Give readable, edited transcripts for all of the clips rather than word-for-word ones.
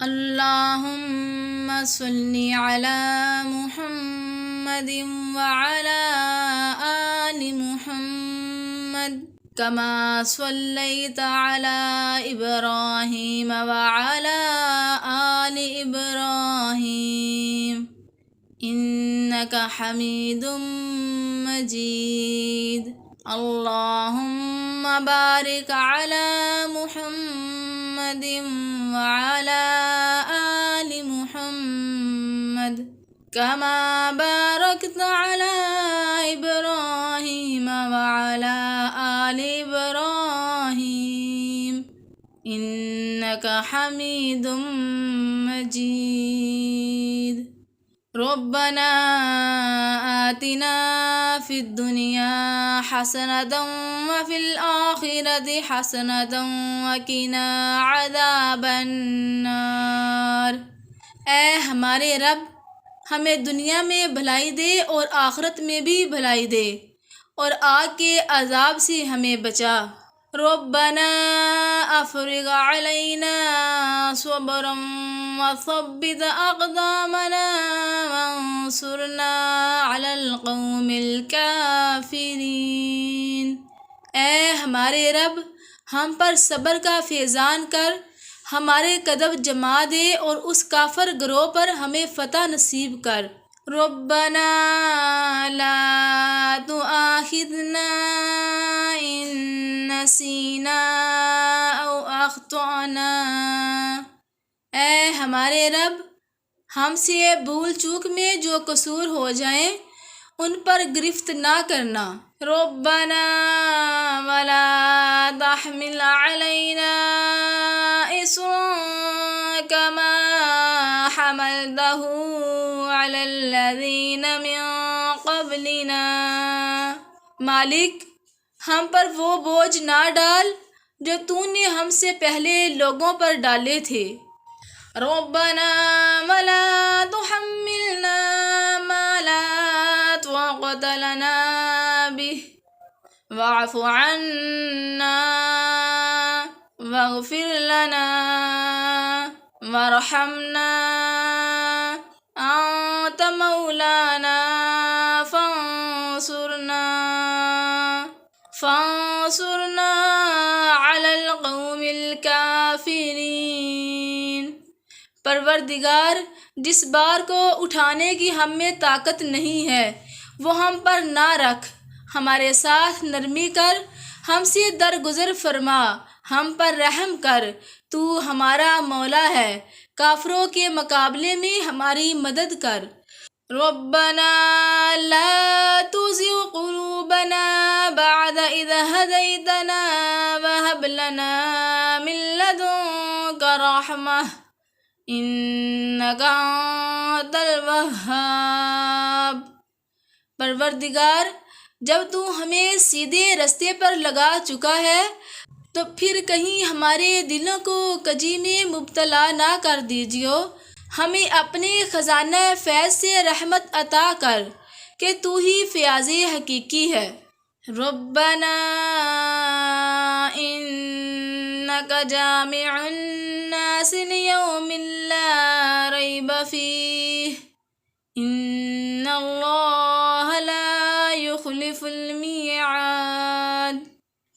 اللہم صلی علی محمد وعلی آل محمد کما صلیت علی ابراہیم وعلی آل ابراہیم انک حمید مجید اللہم بارک علی محمد وعلی آل محمد کما بارکت علی ابراہیم وعلی آل ابراہیم انک حمید مجید ربنا آتنا فی الدنیا حسنة وفی الآخرة حسنة وقنا عذاب النار۔ اے ہمارے رب، ہمیں دنیا میں بھلائی دے اور آخرت میں بھی بھلائی دے، اور آگ کے عذاب سے ہمیں بچا۔ ربنا افرغ علینا صبرا وثبت اقدامنا وانصرنا علی القوم الکافرین۔ اے ہمارے رب، ہم پر صبر کا فیضان کر، ہمارے قدم جما دے اور اس کافر گروہ پر ہمیں فتح نصیب کر۔ ربنا لا تؤاخذنا ان نسینا او اخطأنا۔ اے ہمارے رب، ہم سے بھول چوک میں جو قصور ہو جائیں ان پر گرفت نہ کرنا۔ ربنا ولا تحمل علینا اصرا کما حملته علی الذین من قبلنا۔ مالک، ہم پر وہ بوجھ نہ ڈال جو تو نے ہم سے پہلے لوگوں پر ڈالے تھے۔ ربنا ولا تحملنا ما لا طاقت لنا به واعف عنا واغفر لنا وارحمنا انت مولانا فانصرنا علی القوم الکافرین۔ پروردگار، جس بار کو اٹھانے کی ہم میں طاقت نہیں ہے وہ ہم پر نہ رکھ، ہمارے ساتھ نرمی کر، ہم سے درگزر فرما، ہم پر رحم کر، تو ہمارا مولا ہے، کافروں کے مقابلے میں ہماری مدد کر۔ ربنا لا تزغ قلوبنا بعد إذ هديتنا وهب لنا من لدنك رحمة إنك أنت الوهاب۔ پروردگار، جب تو ہمیں سیدھے رستے پر لگا چکا ہے تو پھر کہیں ہمارے دلوں کو کجی میں مبتلا نہ کر دیجیو، ہمیں اپنے خزانہ فیض سے رحمت عطا کر کہ تو ہی فیاض حقیقی ہے۔ ربنا انک جامع الناس لیوم لا ریب فیہ ان اللہ لا یخلف المیعاد۔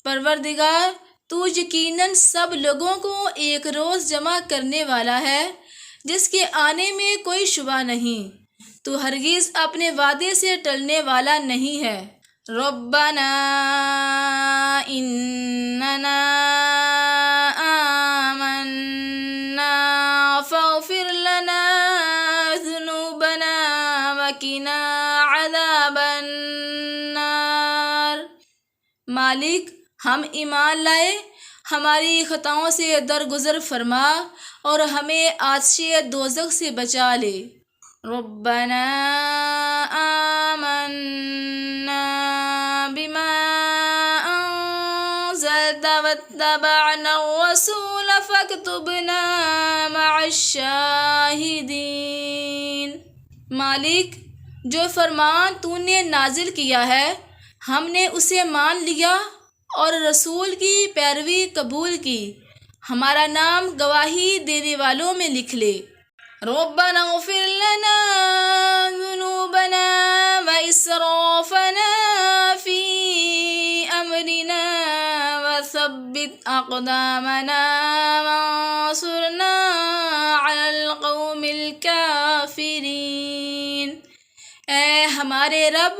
پروردگار، تو یقیناً سب لوگوں کو ایک روز جمع کرنے والا ہے جس کے آنے میں کوئی شبہ نہیں، تو ہرگز اپنے وعدے سے ٹلنے والا نہیں ہے۔ ربنا اننا آمنا فاغفر لنا ذنوبنا وقنا عذاب النار۔ مالک، ہم ایمان لائے، ہماری خطاؤں سے درگزر فرما اور ہمیں آتش دوزخ سے بچا لے۔ ربنا آمنا بما انزلت واتبعنا الرسول فاكتبنا مع الشاہدین۔ مالک، جو فرمان تو نے نازل کیا ہے ہم نے اسے مان لیا اور رسول کی پیروی قبول کی، ہمارا نام گواہی دینے والوں میں لکھ لے۔ ربنا اغفر لنا ذنوبنا وإسرافنا في أمرنا وثبت أقدامنا وانصرنا على القوم الكافرين۔ اے ہمارے رب،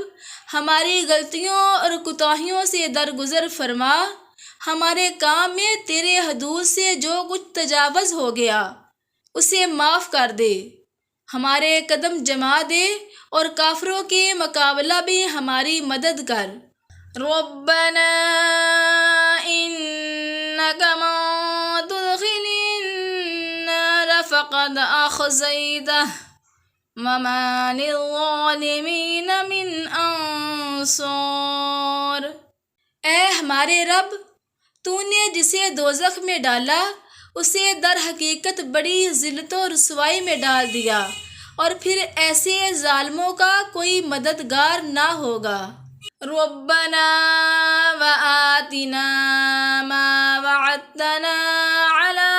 ہماری غلطیوں اور کوتاہیوں سے درگزر فرما، ہمارے کام میں تیرے حدود سے جو کچھ تجاوز ہو گیا اسے معاف کر دے، ہمارے قدم جما دے اور کافروں کے مقابلہ بھی ہماری مدد کر۔ ربنا انک من تدخل النار فقد اخزیتہ وما للظالمین من انصار۔ اے ہمارے رب، تو نے جسے دوزخ میں ڈالا اسے در حقیقت بڑی ذلت و رسوائی میں ڈال دیا، اور پھر ایسے ظالموں کا کوئی مددگار نہ ہوگا۔ ربنا وآتنا ما وعدتنا على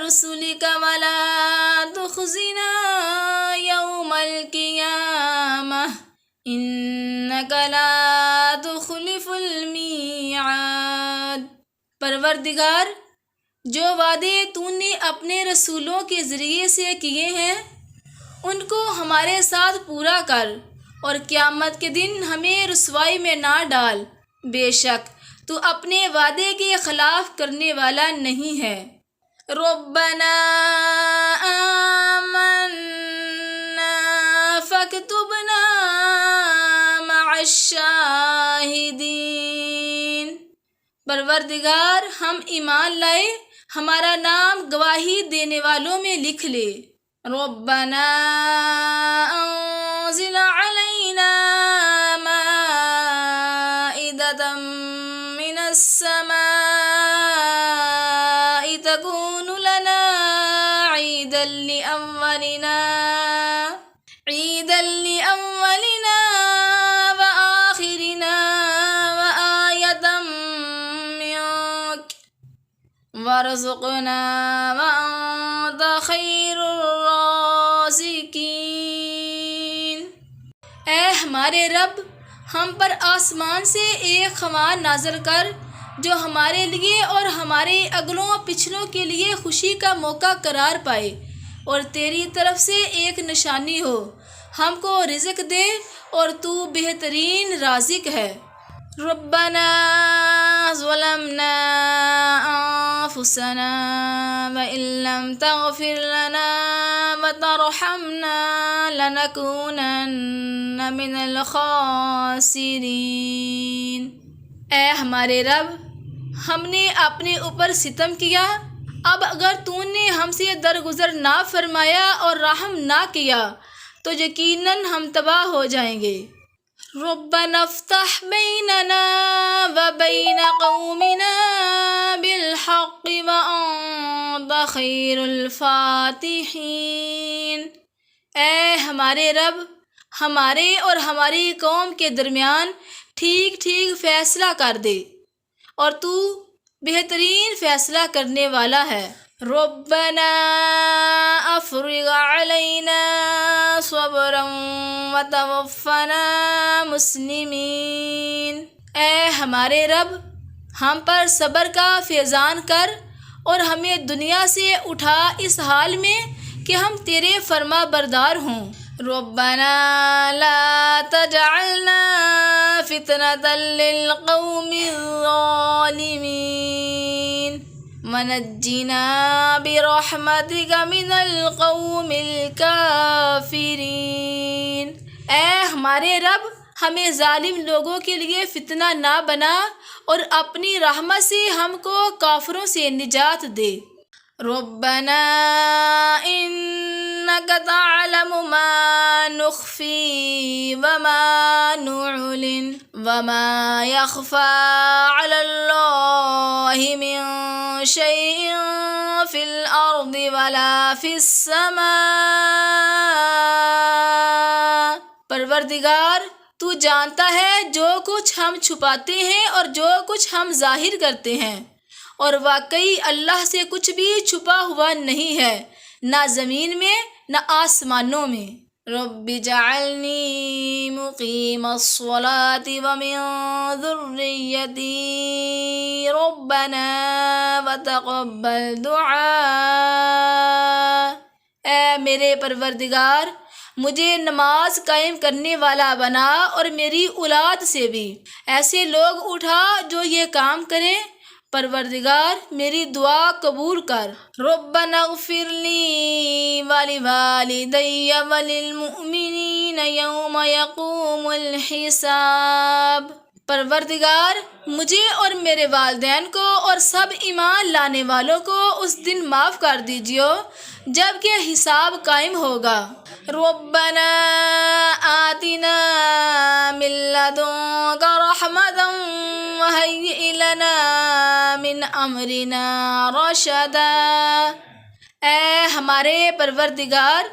رسلك ولا تخزنا يوم القيامة إنك لا تخلف الميعاد۔ پروردگار، جو وعدے تو نے اپنے رسولوں کے ذریعے سے کیے ہیں ان کو ہمارے ساتھ پورا کر، اور قیامت کے دن ہمیں رسوائی میں نہ ڈال، بے شک تو اپنے وعدے کے خلاف کرنے والا نہیں ہے۔ ربنا آمنا فاکتبنا مع الشاہدین۔ پروردگار، ہم ایمان لائے، ہمارا نام گواہی دینے والوں میں لکھ لے۔ ربنا انزل علینا مائدة من السماء تكون لنا عيدا لأولنا وآخرنا وآية منك وارزقنا وأنت خير الرازقين۔ اے ہمارے رب، ہم پر آسمان سے ایک خمار نازل کر جو ہمارے لیے اور ہمارے اگلوں پچھلوں کے لیے خوشی کا موقع قرار پائے، اور تیری طرف سے ایک نشانی ہو، ہم کو رزق دے اور تو بہترین رازق ہے۔ ربنا ظلمنا انفسنا وإن لم تغفر لنا وترحمنا لنكونن من الخاسرین۔ اے ہمارے رب، ہم نے اپنے اوپر ستم کیا، اب اگر تو نے ہم سے درگزر نہ فرمایا اور رحم نہ کیا تو یقیناً ہم تباہ ہو جائیں گے۔ ربنا افتح بیننا وبین قومنا بالحق وانت خیر الفاتحین۔ اے ہمارے رب، ہمارے اور ہماری قوم کے درمیان ٹھیک ٹھیک فیصلہ کر دے، اور تو بہترین فیصلہ کرنے والا ہے۔ ربنا افرغ علینا صبرا وتوفنا مسلمین۔ اے ہمارے رب، ہم پر صبر کا فیضان کر اور ہمیں دنیا سے اٹھا اس حال میں کہ ہم تیرے فرما بردار ہوں۔ ربنا لا تجعلنا فتنة للقوم الظالمین ونجنا برحمتك من القوم الكافرین۔ اے ہمارے رب، ہمیں ظالم لوگوں کے لیے فتنہ نہ بنا، اور اپنی رحمت سے ہم کو کافروں سے نجات دے۔ ربنا انك تعلم ما نخفي وما نعلن وما يخفى على الله من شيء في الأرض ولا في السماء۔ پروردگار، تو جانتا ہے جو کچھ ہم چھپاتے ہیں اور جو کچھ ہم ظاہر کرتے ہیں، اور واقعی اللہ سے کچھ بھی چھپا ہوا نہیں ہے، نہ زمین میں نہ آسمانوں میں۔ رب جعلنی مقیم الصلاة ومن ذریتی ربنا وتقبل دعاء۔ اے میرے پروردگار، مجھے نماز قائم کرنے والا بنا اور میری اولاد سے بھی ایسے لوگ اٹھا جو یہ کام کریں۔ پروردگار میری دعا قبول کر۔ ربنا اغفر لی ولوالدی وللمؤمنین یوم یقوم الحساب۔ پروردگار مجھے اور میرے والدین کو اور سب ایمان لانے والوں کو اس دن معاف کر دیجیے جب کہ حساب قائم ہوگا۔ ربنا آتنا من لدنک رحمۃ وہیئ لنا من امرنا رشدا۔ اے ہمارے پروردگار،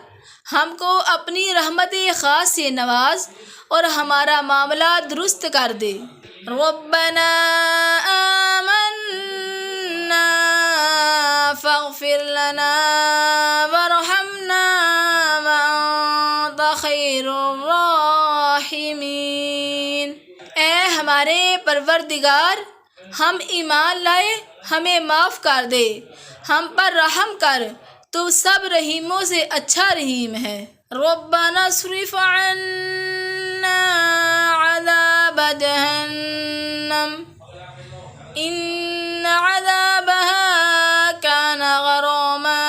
ہم کو اپنی رحمت خاص سے نواز اور ہمارا معاملہ درست کر دے۔ ربنا آمنا فاغفر لنا وارحمنا وانت خیر الراحمین۔ اے ہمارے پروردگار، ہم ایمان لائے، ہمیں معاف کر دے، ہم پر رحم کر، تو سب رحیموں سے اچھا رحیم ہے۔ ربنا اصرف عنا عذاب جہنم ان عذابها كان غراما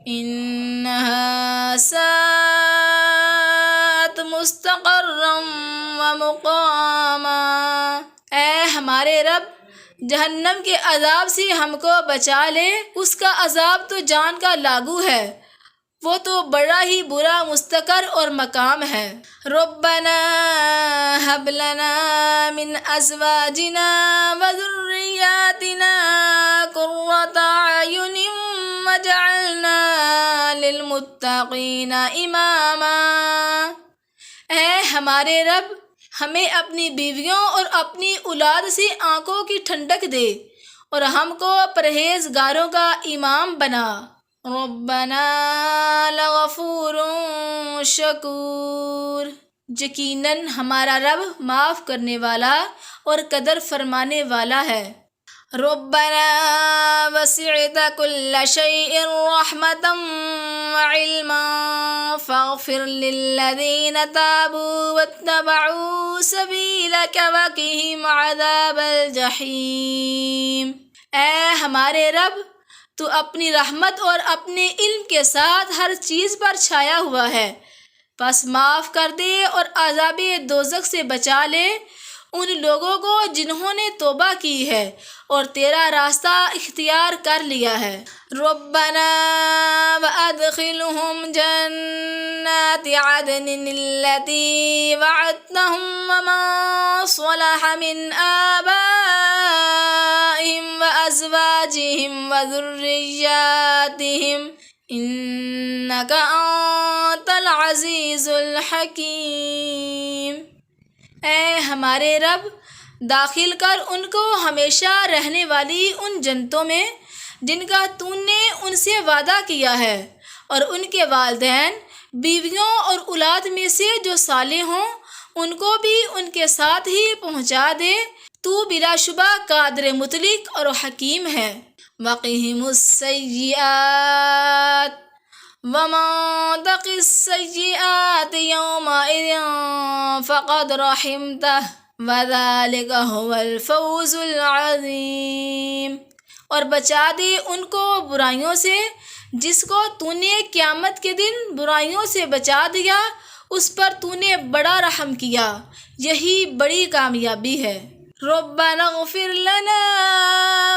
انها ساءت مستقرا ومقاما۔ اے ہمارے رب، جہنم کے عذاب سے ہم کو بچا لے، اس کا عذاب تو جان کا لاگو ہے، وہ تو بڑا ہی برا مستقر اور مقام ہے۔ ربنا هب لنا من ازواجنا وذرياتنا قرة اعین واجعلنا للمتقین اماما۔ اے ہمارے رب، ہمیں اپنی بیویوں اور اپنی اولاد سے آنکھوں کی ٹھنڈک دے اور ہم کو پرہیزگاروں کا امام بنا۔ ربنا لغفور شکور۔ یقیناً ہمارا رب معاف کرنے والا اور قدر فرمانے والا ہے۔ ربنا وسعت كل شيء رحمة وعلما فاغفر للذين تابوا واتبعوا سبيلك وقهم عذاب الجحيم۔ اے ہمارے رب، تو اپنی رحمت اور اپنے علم کے ساتھ ہر چیز پر چھایا ہوا ہے، بس معاف کر دے اور عذاب دوزخ سے بچا لے ان لوگوں کو جنہوں نے توبہ کی ہے اور تیرا راستہ اختیار کر لیا ہے۔ ربنا وادخلهم جنات عدن التي وعدتهم ومن صلح من آبائهم وأزواجهم وذرياتهم إنك أنت العزيز الحكيم۔ اے ہمارے رب، داخل کر ان کو ہمیشہ رہنے والی ان جنتوں میں جن کا تو نے ان سے وعدہ کیا ہے، اور ان کے والدین، بیویوں اور اولاد میں سے جو صالح ہوں ان کو بھی ان کے ساتھ ہی پہنچا دے۔ تو بلا شبہ قادر مطلق اور حکیم ہے۔ وقهم السیئات ومن تق السیئات یومئذ فقد رحمتہ وذلک هو الفوز العظیم۔ اور بچا دے ان کو برائیوں سے، جس کو تو نے قیامت کے دن برائیوں سے بچا دیا، اس پر تو نے بڑا رحم کیا، یہی بڑی کامیابی ہے۔ ربنا اغفر لنا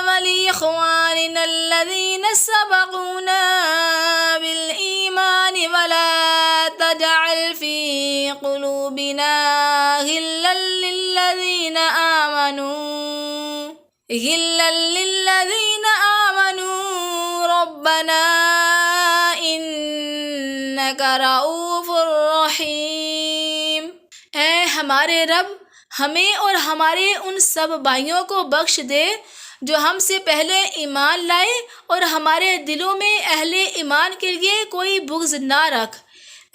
ولإخواننا الذين سبقونا بالإيمان ولا تجعل في قلوبنا غلا للذين آمنوا ربنا إنك رؤوف رحيم۔ اے ہمارے رب، ہمیں اور ہمارے ان سب بھائیوں کو بخش دے جو ہم سے پہلے ایمان لائے اور ہمارے دلوں میں اہل ایمان کے لیے کوئی بغض نہ رکھ۔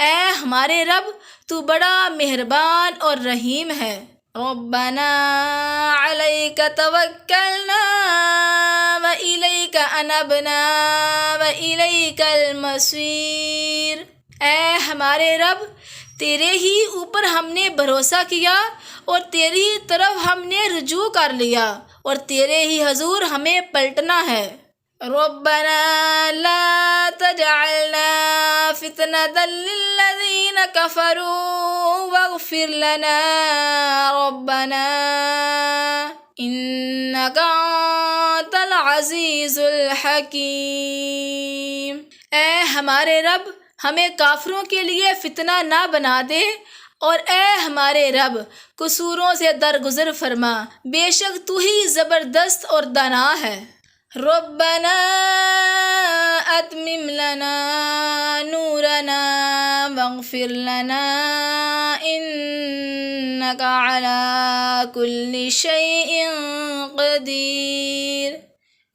اے ہمارے رب، تو بڑا مہربان اور رحیم ہے۔ ربنا علیک توکلنا وإلیک انبنا وإلیک المصیر۔ اے ہمارے رب، تیرے ہی اوپر ہم نے بھروسہ کیا اور تیری طرف ہم نے رجوع کر لیا اور تیرے ہی حضور ہمیں پلٹنا ہے۔ ربنا لا تجعلنا فتنة للذین کفروا واغفر لنا ربنا انک انت العزیز الحکیم۔ اے ہمارے رب، ہمیں کافروں کے لیے فتنہ نہ بنا دے، اور اے ہمارے رب، قصوروں سے درگزر فرما، بے شک تو ہی زبردست اور دانا ہے۔ ربنا اتمم لنا نورنا واغفر لنا انک علی کل شیء قدیر۔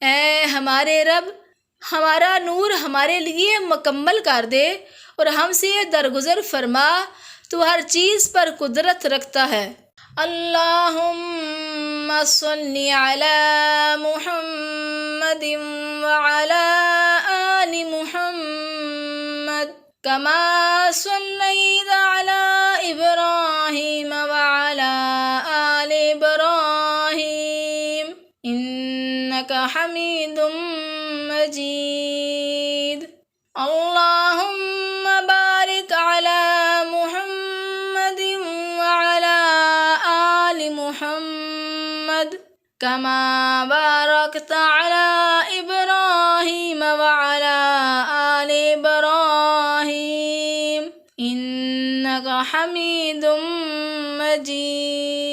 اے ہمارے رب، ہمارا نور ہمارے لیے مکمل کر دے اور ہم سے درگزر فرما، تو ہر چیز پر قدرت رکھتا ہے۔ اللہم صلی علی محمد وعلی آل محمد کما صلیت علی ابراہیم وعلی آل ابراہیم انک حمید مجید۔ اللہم بارک علی محمد وعلی آل محمد کما بارکت علی ابراہیم وعلی آل ابراہیم انک حمید مجید۔